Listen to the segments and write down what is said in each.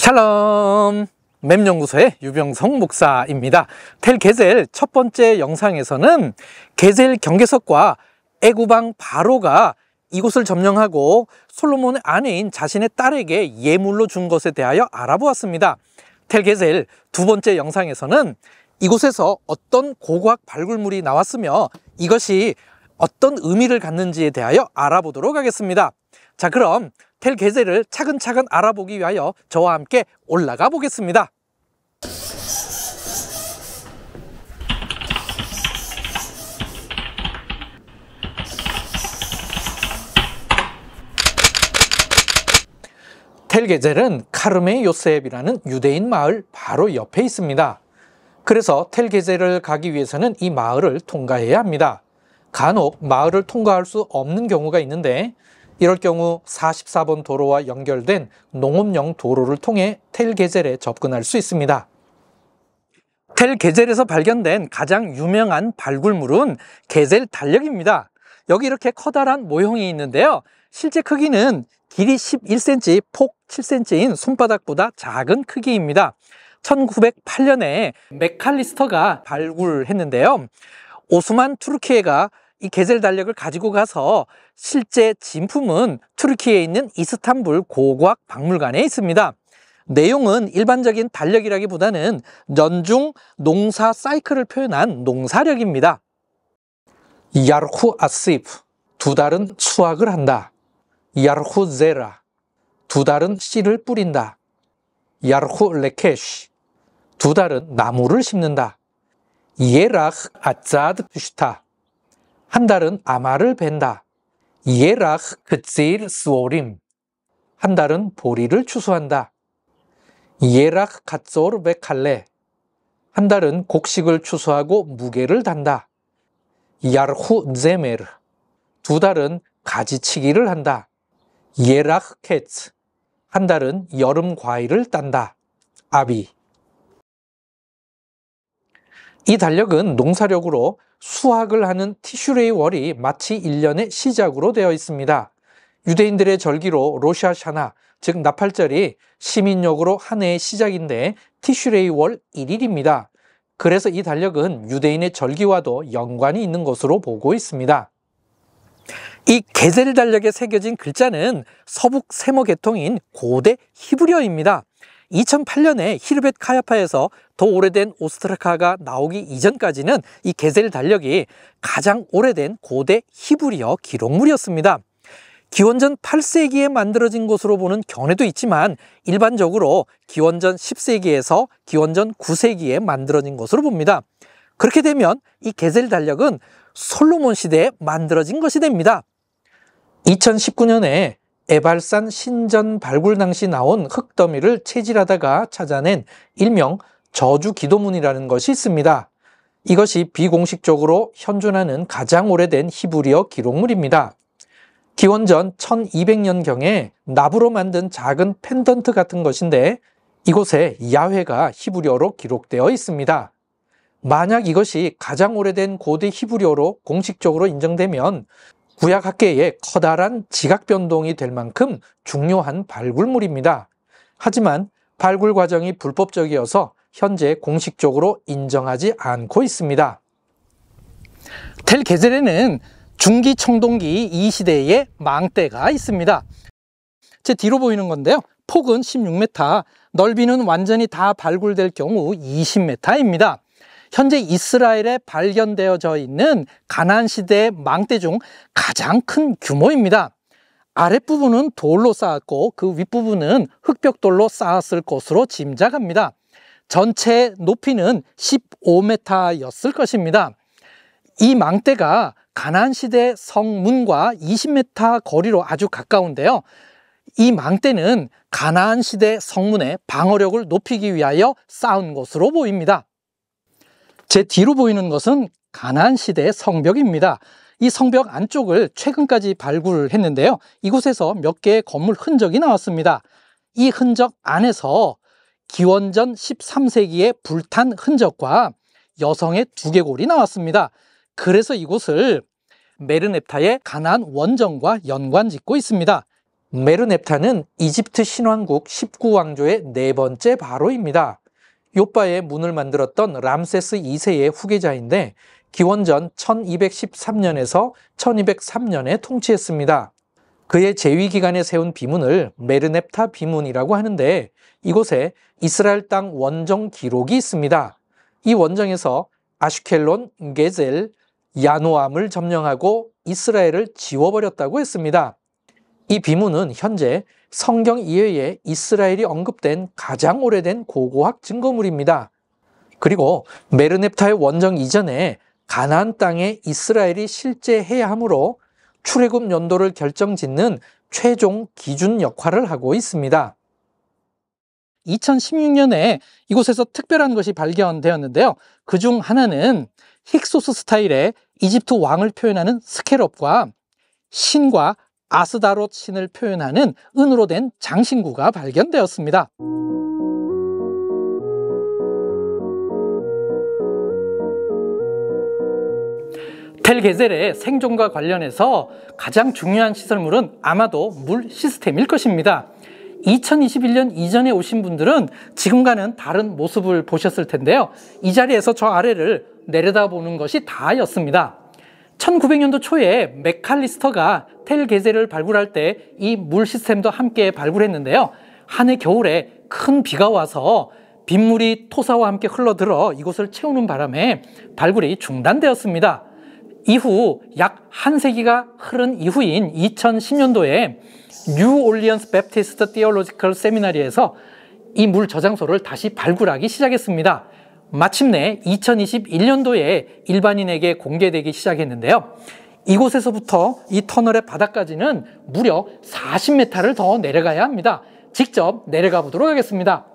샬롬! 맵연구소의 유병성 목사입니다. 텔 게셀 첫 번째 영상에서는 게셀 경계석과 애구방 바로가 이곳을 점령하고 솔로몬의 아내인 자신의 딸에게 예물로 준 것에 대하여 알아보았습니다. 텔 게셀 두 번째 영상에서는 이곳에서 어떤 고고학 발굴물이 나왔으며 이것이 어떤 의미를 갖는지에 대하여 알아보도록 하겠습니다. 자, 그럼 텔 게셀을 차근차근 알아보기 위하여 저와 함께 올라가 보겠습니다. 텔 게셀은 카르메 요셉이라는 유대인 마을 바로 옆에 있습니다. 그래서 텔 게셀을 가기 위해서는 이 마을을 통과해야 합니다. 간혹 마을을 통과할 수 없는 경우가 있는데 이럴 경우 44번 도로와 연결된 농업용 도로를 통해 텔 게셀에 접근할 수 있습니다. 텔 게셀에서 발견된 가장 유명한 발굴물은 게셀 달력입니다. 여기 이렇게 커다란 모형이 있는데요. 실제 크기는 길이 11cm, 폭 7cm인 손바닥보다 작은 크기입니다. 1908년에 맥칼리스터가 발굴했는데요. 오스만 투르키예가 이 게셀 달력을 가지고 가서 실제 진품은 투르키에 있는 이스탄불 고고학 박물관에 있습니다. 내용은 일반적인 달력이라기보다는 연중 농사 사이클을 표현한 농사력입니다. 야르후 아시프, 두 달은 수확을 한다. 야르후 제라, 두 달은 씨를 뿌린다. 야르후 레케쉬, 두 달은 나무를 심는다. 예라흐 아짜드 푸시타, 한 달은 아마를 벤다. 예라흐 그츠일 스오림, 한 달은 보리를 추수한다. 예라흐 갓소르 베칼레, 한 달은 곡식을 추수하고 무게를 단다. 야르후 제메르, 두 달은 가지치기를 한다. 예라흐 케츠, 한 달은 여름 과일을 딴다. 아비. 이 달력은 농사력으로 수확을 하는 티슈레이 월이 마치 1년의 시작으로 되어 있습니다. 유대인들의 절기로 로시 하샤나, 즉 나팔절이 시민력으로 한 해의 시작인데 티슈레이 월 1일입니다. 그래서 이 달력은 유대인의 절기와도 연관이 있는 것으로 보고 있습니다. 이 게셀 달력에 새겨진 글자는 서북 세모 계통인 고대 히브리어입니다. 2008년에 히르벳 카야파에서 더 오래된 오스트라카가 나오기 이전까지는 이 게셀 달력이 가장 오래된 고대 히브리어 기록물이었습니다. 기원전 8세기에 만들어진 것으로 보는 견해도 있지만 일반적으로 기원전 10세기에서 기원전 9세기에 만들어진 것으로 봅니다. 그렇게 되면 이 게셀 달력은 솔로몬 시대에 만들어진 것이 됩니다. 2019년에 에발산 신전 발굴 당시 나온 흙더미를 채질하다가 찾아낸 일명 저주 기도문이라는 것이 있습니다. 이것이 비공식적으로 현존하는 가장 오래된 히브리어 기록물입니다. 기원전 1200년경에 나부로 만든 작은 펜던트 같은 것인데 이곳에 야훼가 히브리어로 기록되어 있습니다. 만약 이것이 가장 오래된 고대 히브리어로 공식적으로 인정되면 구약학계에 커다란 지각 변동이 될 만큼 중요한 발굴물입니다. 하지만 발굴 과정이 불법적이어서 현재 공식적으로 인정하지 않고 있습니다. 텔 게셀에는 중기 청동기 이 시대의 망대가 있습니다. 제 뒤로 보이는 건데요. 폭은 16m, 넓이는 완전히 다 발굴될 경우 20m입니다. 현재 이스라엘에 발견되어져 있는 가나안 시대의 망대 중 가장 큰 규모입니다. 아랫부분은 돌로 쌓았고 그 윗부분은 흑벽돌로 쌓았을 것으로 짐작합니다. 전체 높이는 15m였을 것입니다. 이 망대가 가나안 시대 성문과 20m 거리로 아주 가까운데요. 이 망대는 가나안 시대 성문의 방어력을 높이기 위하여 쌓은 것으로 보입니다. 제 뒤로 보이는 것은 가나안 시대의 성벽입니다. 이 성벽 안쪽을 최근까지 발굴했는데요. 이곳에서 몇 개의 건물 흔적이 나왔습니다. 이 흔적 안에서 기원전 13세기의 불탄 흔적과 여성의 두개골이 나왔습니다. 그래서 이곳을 메르넵타의 가나안 원정과 연관 짓고 있습니다. 메르넵타는 이집트 신왕국 19왕조의 네 번째 바로입니다. 요빠의 문을 만들었던 람세스 2세의 후계자인데 기원전 1213년에서 1203년에 통치했습니다. 그의 재위 기간에 세운 비문을 메르넵타 비문이라고 하는데 이곳에 이스라엘 땅 원정 기록이 있습니다. 이 원정에서 아슈켈론, 게젤, 야노암을 점령하고 이스라엘을 지워버렸다고 했습니다. 이 비문은 현재 성경 이외에 이스라엘이 언급된 가장 오래된 고고학 증거물입니다. 그리고 메르넵타의 원정 이전에 가나안 땅에 이스라엘이 실제 해야 하므로 출애굽 연도를 결정짓는 최종 기준 역할을 하고 있습니다. 2016년에 이곳에서 특별한 것이 발견되었는데요. 그중 하나는 힉소스 스타일의 이집트 왕을 표현하는 스케럽과 신과 아스다롯 신을 표현하는 은으로 된 장신구가 발견되었습니다. 텔게셀의 생존과 관련해서 가장 중요한 시설물은 아마도 물 시스템일 것입니다. 2021년 이전에 오신 분들은 지금과는 다른 모습을 보셨을 텐데요. 이 자리에서 저 아래를 내려다보는 것이 다였습니다. 1900년도 초에 맥칼리스터가 텔게셀을 발굴할 때 이 물 시스템도 함께 발굴했는데요. 한 해 겨울에 큰 비가 와서 빗물이 토사와 함께 흘러들어 이곳을 채우는 바람에 발굴이 중단되었습니다. 이후 약 한 세기가 흐른 이후인 2010년도에 뉴올리언스 베프티스트 티올로지컬 세미나리에서 이 물 저장소를 다시 발굴하기 시작했습니다. 마침내 2021년도에 일반인에게 공개되기 시작했는데요. 이곳에서부터 이 터널의 바닥까지는 무려 40m를 더 내려가야 합니다. 직접 내려가 보도록 하겠습니다.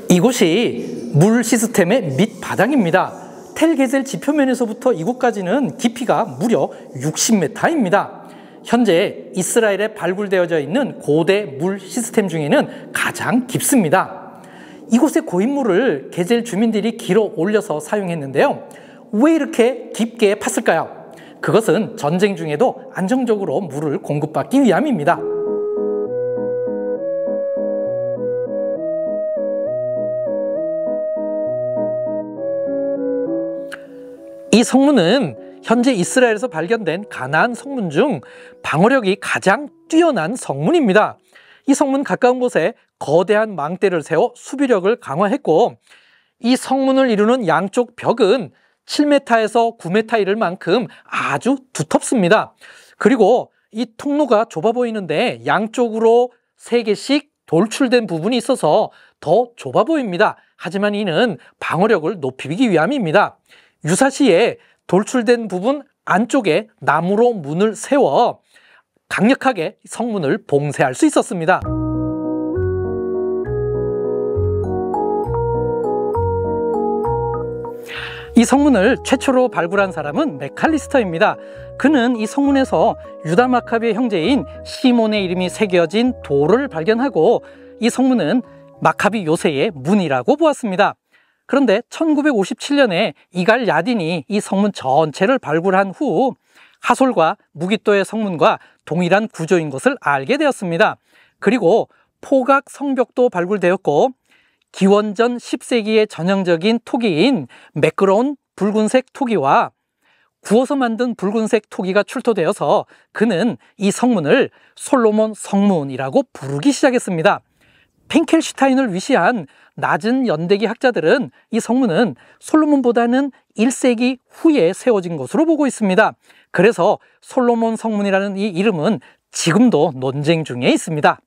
이곳이 물 시스템의 밑바닥입니다. 텔게셀 지표면에서부터 이곳까지는 깊이가 무려 60m입니다. 현재 이스라엘에 발굴되어져 있는 고대 물 시스템 중에는 가장 깊습니다. 이곳의 고인물을 게젤 주민들이 길어 올려서 사용했는데요. 왜 이렇게 깊게 팠을까요? 그것은 전쟁 중에도 안정적으로 물을 공급받기 위함입니다. 이 성문은 현재 이스라엘에서 발견된 가나안 성문 중 방어력이 가장 뛰어난 성문입니다. 이 성문 가까운 곳에 거대한 망대를 세워 수비력을 강화했고 이 성문을 이루는 양쪽 벽은 7m에서 9m 이를 만큼 아주 두텁습니다. 그리고 이 통로가 좁아 보이는데 양쪽으로 3개씩 돌출된 부분이 있어서 더 좁아 보입니다. 하지만 이는 방어력을 높이기 위함입니다. 유사시에 돌출된 부분 안쪽에 나무로 문을 세워 강력하게 성문을 봉쇄할 수 있었습니다. 이 성문을 최초로 발굴한 사람은 맥칼리스터입니다. 그는 이 성문에서 유다 마카비의 형제인 시몬의 이름이 새겨진 돌을 발견하고 이 성문은 마카비 요새의 문이라고 보았습니다. 그런데 1957년에 이갈 야딘이 이 성문 전체를 발굴한 후 하솔과 무깃도의 성문과 동일한 구조인 것을 알게 되었습니다. 그리고 포각 성벽도 발굴되었고 기원전 10세기의 전형적인 토기인 매끄러운 붉은색 토기와 구워서 만든 붉은색 토기가 출토되어서 그는 이 성문을 솔로몬 성문이라고 부르기 시작했습니다. 핑켈슈타인을 위시한 낮은 연대기 학자들은 이 성문은 솔로몬보다는 1세기 후에 세워진 것으로 보고 있습니다. 그래서 솔로몬 성문이라는 이 이름은 지금도 논쟁 중에 있습니다.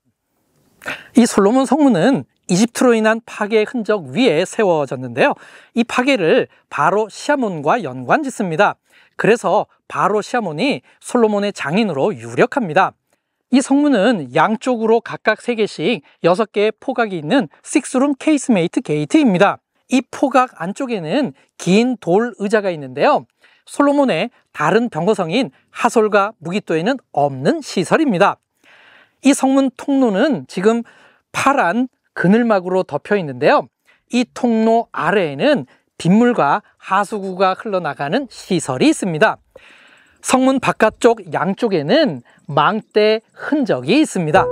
이 솔로몬 성문은 이집트로 인한 파괴의 흔적 위에 세워졌는데요. 이 파괴를 바로 시아몬과 연관짓습니다. 그래서 바로 시아몬이 솔로몬의 장인으로 유력합니다. 이 성문은 양쪽으로 각각 3개씩 6개의 포각이 있는 식스룸 케이스메이트 게이트입니다. 이 포각 안쪽에는 긴 돌 의자가 있는데요. 솔로몬의 다른 병거성인 하솔과 무깃도에는 없는 시설입니다. 이 성문 통로는 지금 파란 그늘막으로 덮여 있는데요. 이 통로 아래에는 빗물과 하수구가 흘러나가는 시설이 있습니다. 성문 바깥쪽 양쪽에는 망대 흔적이 있습니다.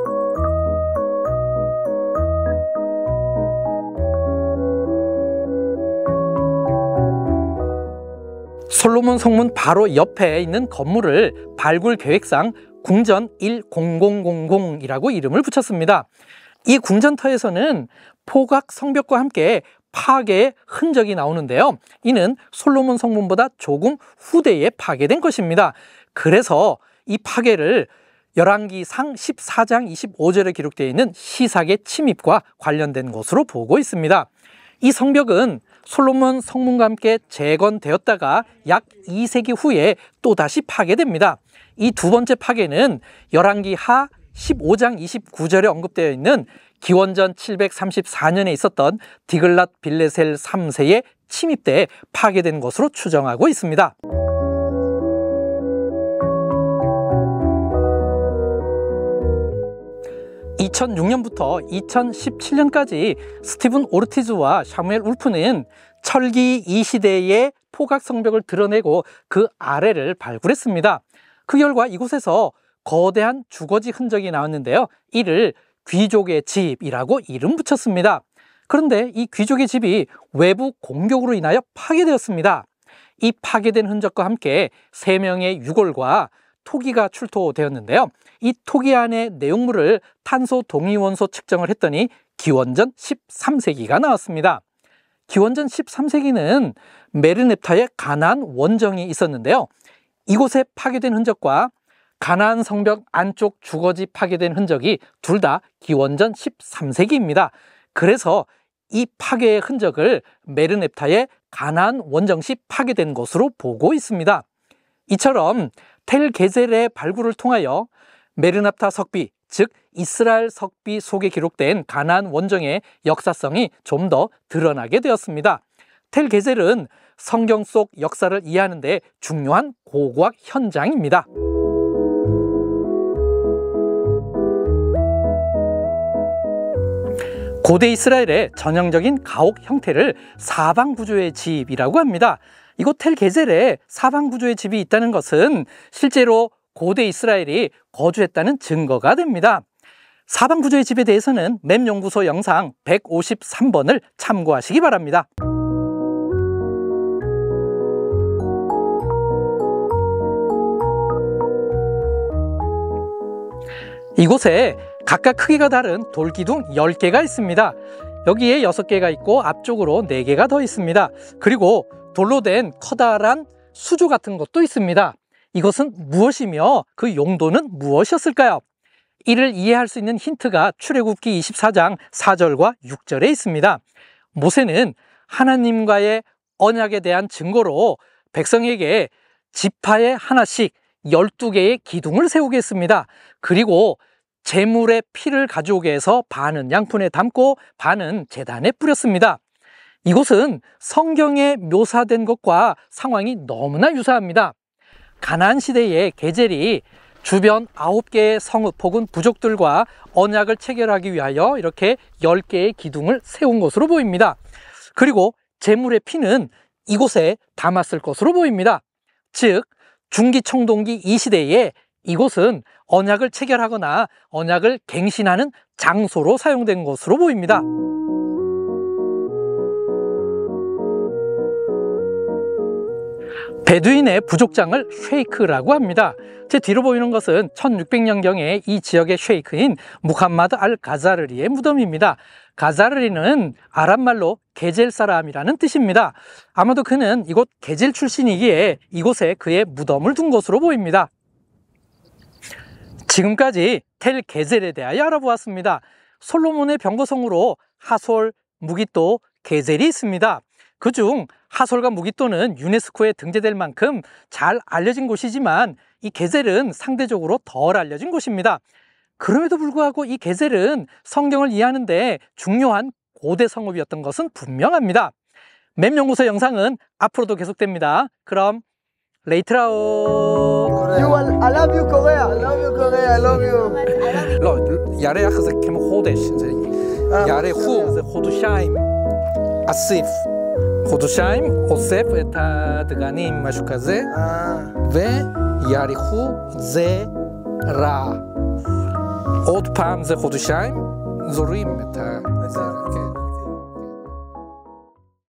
솔로몬 성문 바로 옆에 있는 건물을 발굴 계획상 궁전 10000이라고 이름을 붙였습니다. 이 궁전터에서는 포각 성벽과 함께 파괴의 흔적이 나오는데요. 이는 솔로몬 성문보다 조금 후대에 파괴된 것입니다. 그래서 이 파괴를 열왕기상 14장 25절에 기록되어 있는 시삭의 침입과 관련된 것으로 보고 있습니다. 이 성벽은 솔로몬 성문과 함께 재건되었다가 약 2세기 후에 또다시 파괴됩니다. 이 두 번째 파괴는 열왕기하 15장 29절에 언급되어 있는 기원전 734년에 있었던 디글랏 빌레셀 3세의 침입 때 파괴된 것으로 추정하고 있습니다. (2006년부터) (2017년까지) 스티븐 오르티즈와 샤무엘 울프는 철기 이 시대의 포각 성벽을 드러내고 그 아래를 발굴했습니다. 그 결과 이곳에서 거대한 주거지 흔적이 나왔는데요. 이를 귀족의 집이라고 이름 붙였습니다. 그런데 이 귀족의 집이 외부 공격으로 인하여 파괴되었습니다. 이 파괴된 흔적과 함께 3명의 유골과 토기가 출토되었는데요. 이 토기 안의 내용물을 탄소 동위원소 측정을 했더니 기원전 13세기가 나왔습니다. 기원전 13세기는 메르넵타의 가나안 원정이 있었는데요. 이곳에 파괴된 흔적과 가나안 성벽 안쪽 주거지 파괴된 흔적이 둘 다 기원전 13세기입니다. 그래서 이 파괴의 흔적을 메르넵타의 가나안 원정시 파괴된 것으로 보고 있습니다. 이처럼 텔 게젤의 발굴을 통하여 메르납타 석비, 즉 이스라엘 석비 속에 기록된 가나안 원정의 역사성이 좀 더 드러나게 되었습니다. 텔 게젤은 성경 속 역사를 이해하는 데 중요한 고고학 현장입니다. 고대 이스라엘의 전형적인 가옥 형태를 사방구조의 집이라고 합니다. 이곳 텔 게젤에 사방구조의 집이 있다는 것은 실제로 고대 이스라엘이 거주했다는 증거가 됩니다. 사방구조의 집에 대해서는 맵연구소 영상 153번을 참고하시기 바랍니다. 이곳에 각각 크기가 다른 돌기둥 10개가 있습니다. 여기에 6개가 있고 앞쪽으로 4개가 더 있습니다. 그리고 돌로 된 커다란 수조 같은 것도 있습니다. 이것은 무엇이며 그 용도는 무엇이었을까요? 이를 이해할 수 있는 힌트가 출애굽기 24장 4절과 6절에 있습니다. 모세는 하나님과의 언약에 대한 증거로 백성에게 지파에 하나씩 12개의 기둥을 세우게 했습니다. 그리고 제물의 피를 가져오게 해서 반은 양푼에 담고 반은 제단에 뿌렸습니다. 이곳은 성경에 묘사된 것과 상황이 너무나 유사합니다. 가나안 시대의 게젤이 주변 9개의 성읍 혹은 부족들과 언약을 체결하기 위하여 이렇게 10개의 기둥을 세운 것으로 보입니다. 그리고 제물의 피는 이곳에 담았을 것으로 보입니다. 즉 중기청동기 이 시대에 이곳은 언약을 체결하거나 언약을 갱신하는 장소로 사용된 것으로 보입니다. 베두인의 부족장을 쉐이크라고 합니다. 제 뒤로 보이는 것은 1600년경에 이 지역의 쉐이크인 무함마드 알 가자르리의 무덤입니다. 가자르리는 아랍말로 게젤 사람이라는 뜻입니다. 아마도 그는 이곳 게젤 출신이기에 이곳에 그의 무덤을 둔 것으로 보입니다. 지금까지 텔 게젤에 대하여 알아보았습니다. 솔로몬의 병거성으로 하솔, 무기또, 게젤이 있습니다. 그중 하솔과 무기또는 유네스코에 등재될 만큼 잘 알려진 곳이지만 이 게젤은 상대적으로 덜 알려진 곳입니다. 그럼에도 불구하고 이 게젤은 성경을 이해하는 데 중요한 고대 성읍이었던 것은 분명합니다. 맵연구소 영상은 앞으로도 계속됩니다. 그럼 레이트라오. I love you Korea. I love you Korea. I love you. לא, ירח זה כמו חודש, ירח הוא, זה חודשיים, אסיף. חודשיים אוסף את הדגנים, משהו כזה, יאריכו זה רע. עוד פעם זה חודשיים, זורים את